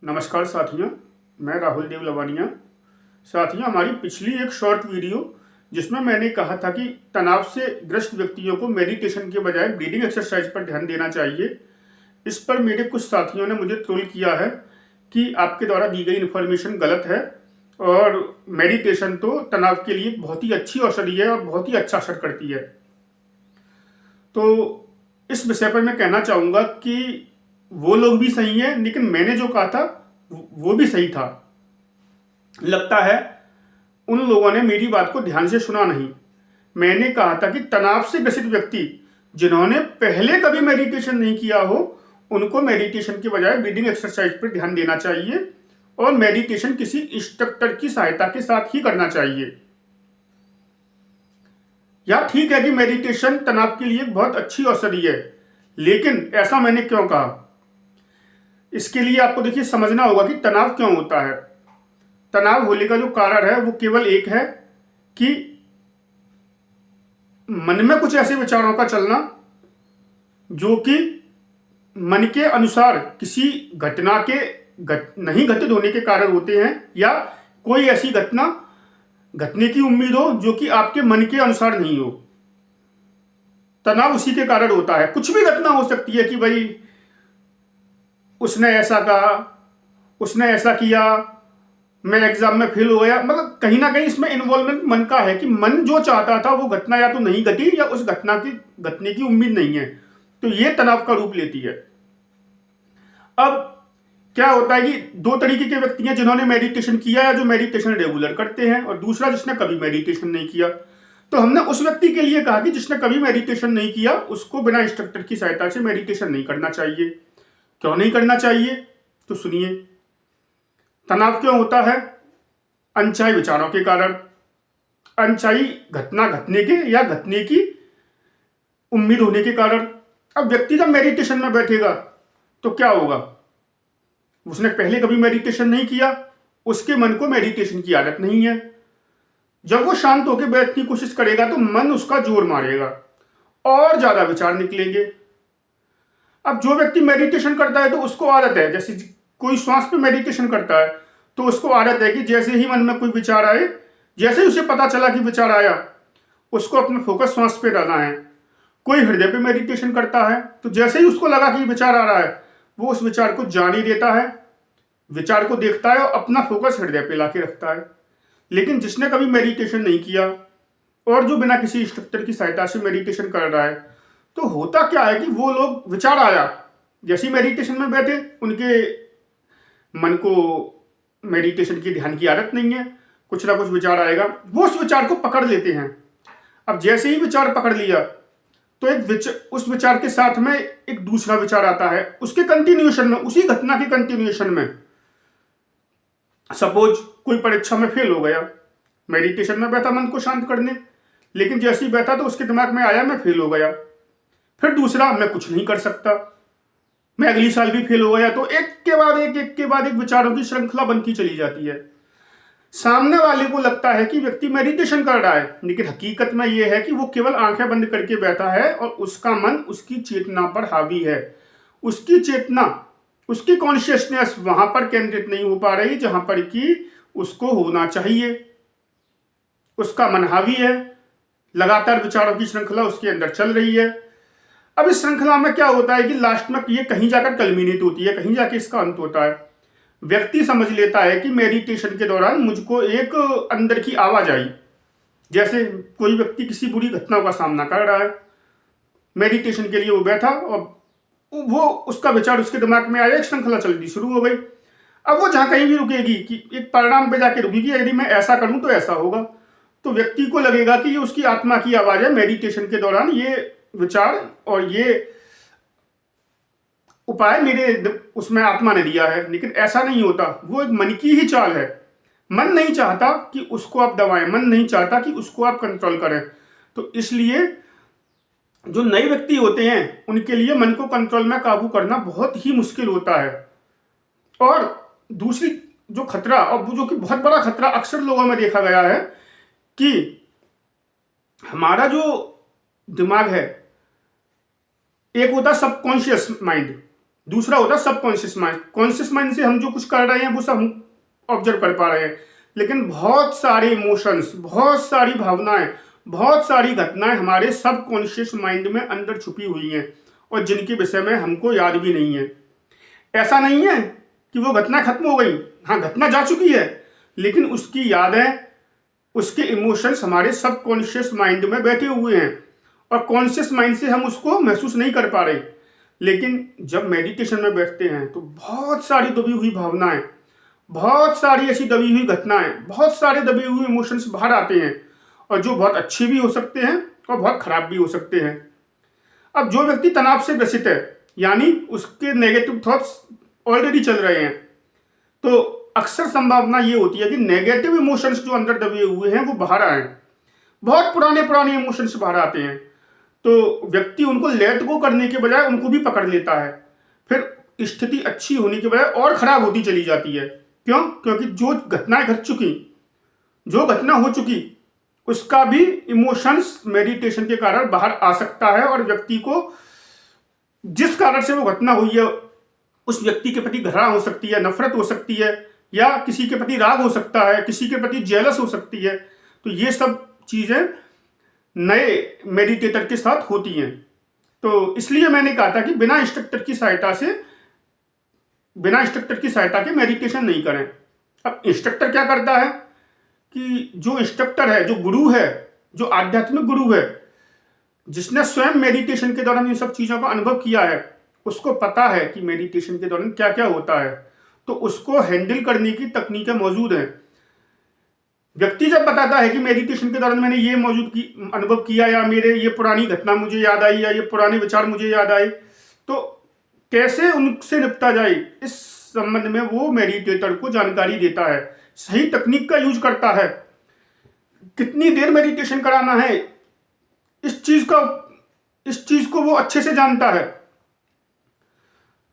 नमस्कार साथियों, मैं राहुल देव लवानिया। साथियों, हमारी पिछली एक शॉर्ट वीडियो जिसमें मैंने कहा था कि तनाव से ग्रस्त व्यक्तियों को मेडिटेशन के बजाय ब्रीदिंग एक्सरसाइज पर ध्यान देना चाहिए। इस पर मेरे कुछ साथियों ने मुझे ट्रोल किया है कि आपके द्वारा दी गई इन्फॉर्मेशन गलत है और मेडिटेशन तो तनाव के लिए बहुत ही अच्छी औषधि है और बहुत ही अच्छा असर करती है। तो इस विषय पर मैं कहना चाहूँगा कि वो लोग भी सही हैं, लेकिन मैंने जो कहा था वो भी सही था। लगता है उन लोगों ने मेरी बात को ध्यान से सुना नहीं। मैंने कहा था कि तनाव से ग्रसित व्यक्ति जिन्होंने पहले कभी मेडिटेशन नहीं किया हो, उनको मेडिटेशन के बजाय ब्रीदिंग एक्सरसाइज पर ध्यान देना चाहिए और मेडिटेशन किसी इंस्ट्रक्टर की सहायता के साथ ही करना चाहिए। या ठीक है कि मेडिटेशन तनाव के लिए एक बहुत अच्छी औषधि है, लेकिन ऐसा मैंने क्यों कहा, इसके लिए आपको देखिए समझना होगा कि तनाव क्यों होता है। तनाव होने का जो कारण है वो केवल एक है कि मन में कुछ ऐसे विचारों का चलना जो कि मन के अनुसार किसी घटना के नहीं घटित होने के कारण होते हैं, या कोई ऐसी घटना घटने की उम्मीद हो जो कि आपके मन के अनुसार नहीं हो। तनाव उसी के कारण होता है। कुछ भी घटना हो सकती है कि भाई उसने ऐसा कहा, उसने ऐसा किया, मैं एग्जाम में फेल हो गया। मतलब कहीं ना कहीं इसमें इन्वॉल्वमेंट मन का है कि मन जो चाहता था वो घटना या तो नहीं घटी या उस घटना की घटने की उम्मीद नहीं है, तो ये तनाव का रूप लेती है। अब क्या होता है कि दो तरीके के व्यक्ति हैं, जिन्होंने मेडिटेशन किया या जो मेडिटेशन रेगुलर करते हैं, और दूसरा जिसने कभी मेडिटेशन नहीं किया। तो हमने उस व्यक्ति के लिए कहा कि जिसने कभी मेडिटेशन नहीं किया उसको बिना इंस्ट्रक्टर की सहायता से मेडिटेशन नहीं करना चाहिए। क्यों नहीं करना चाहिए, तो सुनिए। तनाव क्यों होता है? अनचाही विचारों के कारण, अनचाही घटना घटने के या घटने की उम्मीद होने के कारण। अब व्यक्ति जब मेडिटेशन में बैठेगा तो क्या होगा? उसने पहले कभी मेडिटेशन नहीं किया, उसके मन को मेडिटेशन की आदत नहीं है। जब वो शांत होकर बैठने की कोशिश करेगा तो मन उसका जोर मारेगा और ज्यादा विचार निकलेंगे। अब जो व्यक्ति मेडिटेशन करता है तो उसको आदत है, जैसे कोई श्वास पे मेडिटेशन करता है तो उसको आदत है कि जैसे ही मन में कोई विचार आए, जैसे ही उसे पता चला कि विचार आया, उसको अपना फोकस श्वास पे डालना है। कोई हृदय पे मेडिटेशन करता है तो जैसे ही उसको लगा कि विचार आ रहा है, वो उस विचार को जान ही देता है, विचार को देखता है और अपना फोकस हृदय पे लाके रखता है। लेकिन जिसने कभी मेडिटेशन नहीं किया और जो बिना किसी इंस्ट्रक्टर की सहायता से मेडिटेशन कर रहा है, तो होता क्या है कि वो लोग विचार आया, जैसे ही मेडिटेशन में बैठे उनके मन को मेडिटेशन की ध्यान की आदत नहीं है, कुछ ना कुछ विचार आएगा, वो उस विचार को पकड़ लेते हैं। अब जैसे ही विचार पकड़ लिया तो उस विचार के साथ में एक दूसरा विचार आता है, उसके कंटिन्यूएशन में, उसी घटना के कंटिन्यूएशन में। सपोज कोई परीक्षा में फेल हो गया, मेडिटेशन में बैठा मन को शांत करने, लेकिन जैसे ही बैठा तो उसके दिमाग में आया मैं फेल हो गया। फिर दूसरा, मैं कुछ नहीं कर सकता, मैं अगली साल भी फेल हो गया। तो एक के बाद एक विचारों की श्रृंखला बनती चली जाती है। सामने वाले को लगता है कि व्यक्ति मेडिटेशन कर रहा है, लेकिन हकीकत में यह है कि वो केवल आंखें बंद करके बैठा है और उसका मन उसकी चेतना पर हावी है। उसकी चेतना, उसकी कॉन्शियसनेस वहां पर केंद्रित नहीं हो पा रही जहां पर कि उसको होना चाहिए। उसका मन हावी है, लगातार विचारों की श्रृंखला उसके अंदर चल रही है। अब इस श्रृंखला में क्या होता है कि लास्ट में ये कहीं जाकर कल्मिनेट होती है, कहीं जाके इसका अंत होता है। व्यक्ति समझ लेता है कि मेडिटेशन के दौरान मुझको एक अंदर की आवाज आई, जैसे कोई व्यक्ति किसी बुरी घटना का सामना कर रहा है, मेडिटेशन के लिए वो बैठा और वो उसका विचार उसके दिमाग में आया, एक श्रृंखला चलनी शुरू हो गई। अब वो जहां कहीं भी रुकेगी कि एक परिणाम पे जाके रुकेगी, यदि मैं ऐसा करूं तो ऐसा होगा, तो व्यक्ति को लगेगा कि ये उसकी आत्मा की आवाज है। मेडिटेशन के दौरान ये विचार और ये उपाय मेरे उसमें आत्मा ने दिया है, लेकिन ऐसा नहीं होता। वो एक मन की ही चाल है। मन नहीं चाहता कि उसको आप दबाएं, मन नहीं चाहता कि उसको आप कंट्रोल करें। तो इसलिए जो नए व्यक्ति होते हैं उनके लिए मन को कंट्रोल में काबू करना बहुत ही मुश्किल होता है। और दूसरी जो खतरा, और वो जो कि बहुत बड़ा खतरा अक्सर लोगों में देखा गया है, कि हमारा जो दिमाग है, एक होता है सबकॉन्शियस माइंड, दूसरा होता है सबकॉन्शियस माइंड। कॉन्शियस माइंड से हम जो कुछ कर रहे हैं वो सब हम ऑब्जर्व कर पा रहे हैं, लेकिन बहुत सारे इमोशंस, बहुत सारी भावनाएं, बहुत सारी घटनाएं हमारे सबकॉन्शियस माइंड में अंदर छुपी हुई हैं और जिनके विषय में हमको याद भी नहीं है। ऐसा नहीं है कि वो घटना खत्म हो गई, हाँ घटना जा चुकी है, लेकिन उसकी यादें, उसके इमोशंस हमारे सबकॉन्शियस माइंड में बैठे हुए हैं और कॉन्शियस माइंड से हम उसको महसूस नहीं कर पा रहे। लेकिन जब मेडिटेशन में बैठते हैं तो बहुत सारी दबी हुई भावनाएं, बहुत सारी ऐसी दबी हुई घटनाएं, बहुत सारे दबे हुए इमोशंस बाहर आते हैं और जो बहुत अच्छे भी हो सकते हैं और बहुत खराब भी हो सकते हैं। अब जो व्यक्ति तनाव से ग्रसित है, यानी उसके नेगेटिव थॉट्स ऑलरेडी चल रहे हैं, तो अक्सर संभावना ये होती है कि नेगेटिव इमोशंस जो अंदर दबे हुए हैं वो बाहर आए। बहुत पुराने पुराने इमोशंस बाहर आते हैं, तो व्यक्ति उनको लेट गो करने के बजाय उनको भी पकड़ लेता है। फिर स्थिति अच्छी होने के बजाय और खराब होती चली जाती है। क्यों? क्योंकि जो घटनाएं घट चुकी, जो घटना हो चुकी, उसका भी इमोशंस मेडिटेशन के कारण बाहर आ सकता है और व्यक्ति को जिस कारण से वो घटना हुई है उस व्यक्ति के प्रति घृणा हो सकती है, नफरत हो सकती है, या किसी के प्रति राग हो सकता है, किसी के प्रति जेलस हो सकती है। तो ये सब चीजें नए मेडिटेटर के साथ होती हैं। तो इसलिए मैंने कहा था कि बिना इंस्ट्रक्टर की सहायता के मेडिटेशन नहीं करें। अब इंस्ट्रक्टर क्या करता है कि जो इंस्ट्रक्टर है, जो गुरु है, जो आध्यात्मिक गुरु है, जिसने स्वयं मेडिटेशन के दौरान इन सब चीजों का अनुभव किया है, उसको पता है कि मेडिटेशन के दौरान क्या क्या होता है, तो उसको हैंडल करने की तकनीकें मौजूद हैं। व्यक्ति जब बताता है कि मेडिटेशन के दौरान मैंने ये अनुभव किया, या मेरे ये पुरानी घटना मुझे याद आई, या ये पुराने विचार मुझे याद आए, तो कैसे उनसे निपटा जाए इस संबंध में वो मेडिटेटर को जानकारी देता है, सही तकनीक का यूज करता है, कितनी देर मेडिटेशन कराना है, इस चीज को वो अच्छे से जानता है।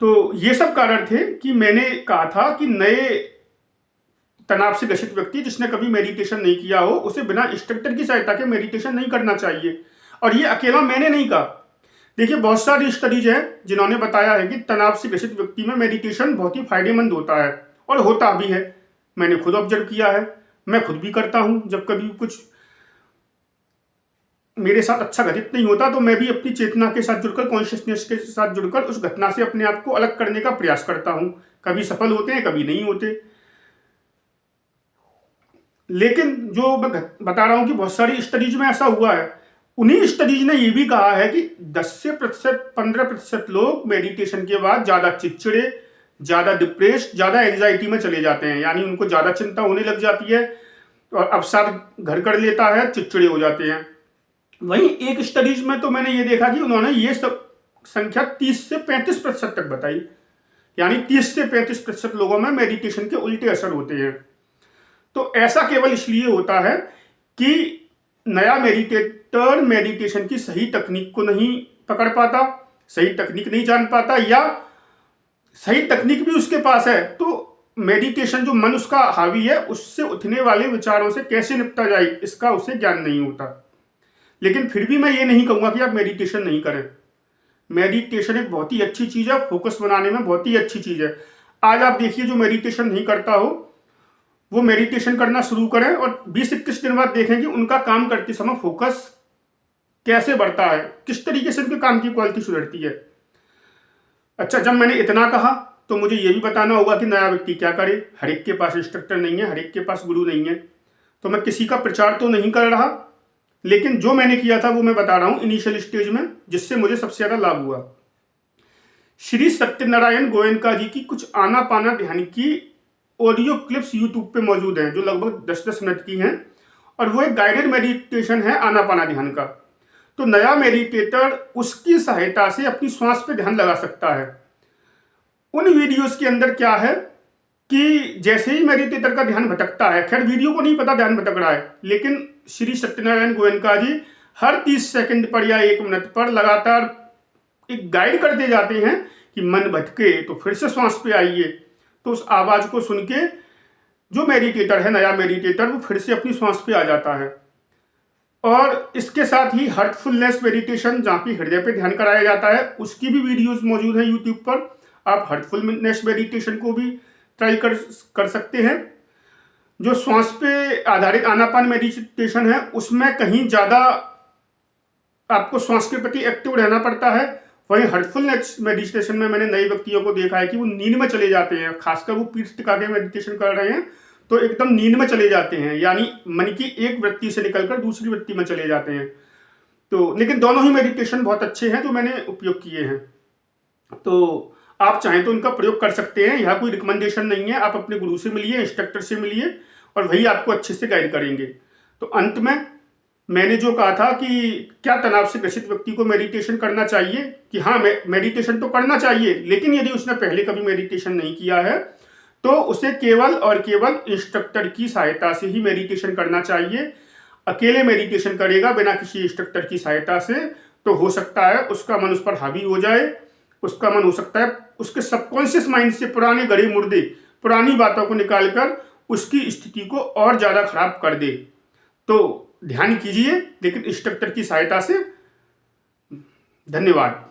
तो ये सब कारण थे कि मैंने कहा था कि नए तनाव से ग्रसित व्यक्ति जिसने कभी मेडिटेशन नहीं किया हो, उसे बिना इंस्ट्रक्टर की सहायता के मेडिटेशन नहीं करना चाहिए। और ये अकेला मैंने नहीं कहा। देखिए, बहुत सारी स्टडीज हैं जिन्होंने बताया है कि तनाव से ग्रसित व्यक्ति में मेडिटेशन बहुत ही फायदेमंद होता है, और होता भी है। मैंने खुद ऑब्जर्व किया है, मैं खुद भी करता हूं। जब कभी कुछ मेरे साथ अच्छा घटित नहीं होता तो मैं भी अपनी चेतना के साथ जुड़कर, कॉन्शियसनेस के साथ जुड़कर उस घटना से अपने आप को अलग करने का प्रयास करता हूं। कभी सफल होते हैं, कभी नहीं होते। लेकिन जो मैं बता रहा हूं कि बहुत सारी स्टडीज में ऐसा हुआ है, उन्हीं स्टडीज ने यह भी कहा है कि 10 से 15% लोग मेडिटेशन के बाद ज्यादा चिड़चिड़े, ज्यादा डिप्रेस्ड, ज्यादा एंजाइटी में चले जाते हैं। यानी उनको ज्यादा चिंता होने लग जाती है और अवसाद घर कर लेता है, चिड़चिड़े हो जाते हैं। वहीं एक स्टडीज में तो मैंने ये देखा कि उन्होंने ये सब संख्या 30 से 35% तक बताई। यानी 30 से 35% लोगों में मेडिटेशन के उल्टे असर होते हैं। तो ऐसा केवल इसलिए होता है कि नया मेडिटेटर मेडिटेशन की सही तकनीक को नहीं पकड़ पाता, सही तकनीक नहीं जान पाता, या सही तकनीक भी उसके पास है तो मेडिटेशन जो मन उसका हावी है उससे उठने वाले विचारों से कैसे निपटा जाए इसका उसे ज्ञान नहीं होता। लेकिन फिर भी मैं ये नहीं कहूँगा कि आप मेडिटेशन नहीं करें। मेडिटेशन एक बहुत ही अच्छी चीज़ है, फोकस बनाने में बहुत ही अच्छी चीज़ है। आज आप देखिए, जो मेडिटेशन नहीं करता हो वो मेडिटेशन करना शुरू करें और 20-21 दिन बाद देखें कि उनका काम करते समय फोकस कैसे बढ़ता है, किस तरीके से उनके काम की क्वालिटी सुधरती है। अच्छा, जब मैंने इतना कहा तो मुझे ये भी बताना होगा कि नया व्यक्ति क्या करे। हर एक के पास इंस्ट्रक्टर नहीं है, हर एक के पास गुरु नहीं है, तो मैं किसी का प्रचार तो नहीं कर रहा, लेकिन जो मैंने किया था वो मैं बता रहा हूं इनिशियल स्टेज में, जिससे मुझे सबसे ज्यादा लाभ हुआ। श्री सत्यनारायण गोयनका जी की कुछ आनापाना ध्यान की ऑडियो क्लिप्स यूट्यूब पे मौजूद हैं जो लगभग 10-10 मिनट की हैं, और वो एक गाइडेड मेडिटेशन है आनापाना ध्यान का। तो नया मेडिटेटर उसकी सहायता से अपनी श्वास पे ध्यान लगा सकता है। उन वीडियोस के अंदर क्या है कि जैसे ही मेडिटेटर का ध्यान भटकता है, खैर वीडियो को नहीं पता ध्यान भटक रहा है, लेकिन श्री सत्यनारायण गोयनका जी हर 30 सेकंड पर या 1 मिनट पर लगातार एक गाइड करते जाते हैं कि मन भटके तो फिर से श्वास पे आइए। तो उस आवाज को सुन के जो मेडिटेटर है, नया मेडिटेटर, वो फिर से अपनी श्वास पे आ जाता है। और इसके साथ ही हार्टफुलनेस मेडिटेशन, जहाँ पे हृदय पे ध्यान कराया जाता है, उसकी भी वीडियोस मौजूद है यूट्यूब पर। आप हार्टफुलनेस मेडिटेशन को भी ट्राई कर सकते हैं। जो श्वास पे आधारित आनापान मेडिटेशन है उसमें कहीं ज़्यादा आपको श्वास के प्रति एक्टिव रहना पड़ता है। वहीं हार्टफुलनेस मेडिटेशन में मैंने नए व्यक्तियों को देखा है कि वो नींद में चले जाते हैं, खासकर वो पीठ टिका के मेडिटेशन कर रहे हैं तो एकदम नींद में चले जाते हैं, यानी मन की एक वृत्ति से निकलकर दूसरी वृत्ति में चले जाते हैं। तो लेकिन दोनों ही मेडिटेशन बहुत अच्छे हैं जो मैंने उपयोग किए हैं, तो आप चाहें तो इनका प्रयोग कर सकते हैं। यहाँ कोई रिकमेंडेशन नहीं है, आप अपने गुरु से मिलिए, इंस्ट्रक्टर से मिलिए और वही आपको अच्छे से गाइड करेंगे। तो अंत में मैंने जो कहा था कि क्या तनाव से ग्रसित व्यक्ति को मेडिटेशन करना चाहिए, कि हाँ मेडिटेशन तो करना चाहिए, लेकिन यदि उसने पहले कभी मेडिटेशन नहीं किया है तो उसे केवल और केवल इंस्ट्रक्टर की सहायता से ही मेडिटेशन करना चाहिए। अकेले मेडिटेशन करेगा बिना किसी इंस्ट्रक्टर की सहायता से तो हो सकता है उसका मन उस पर हावी हो जाए, उसका मन हो सकता है उसके सबकॉन्शियस माइंड से पुराने गड़े मुर्दे, पुरानी बातों को निकालकर उसकी स्थिति को और ज़्यादा खराब कर दे। तो ध्यान कीजिए, लेकिन इंस्ट्रक्टर की सहायता से। धन्यवाद।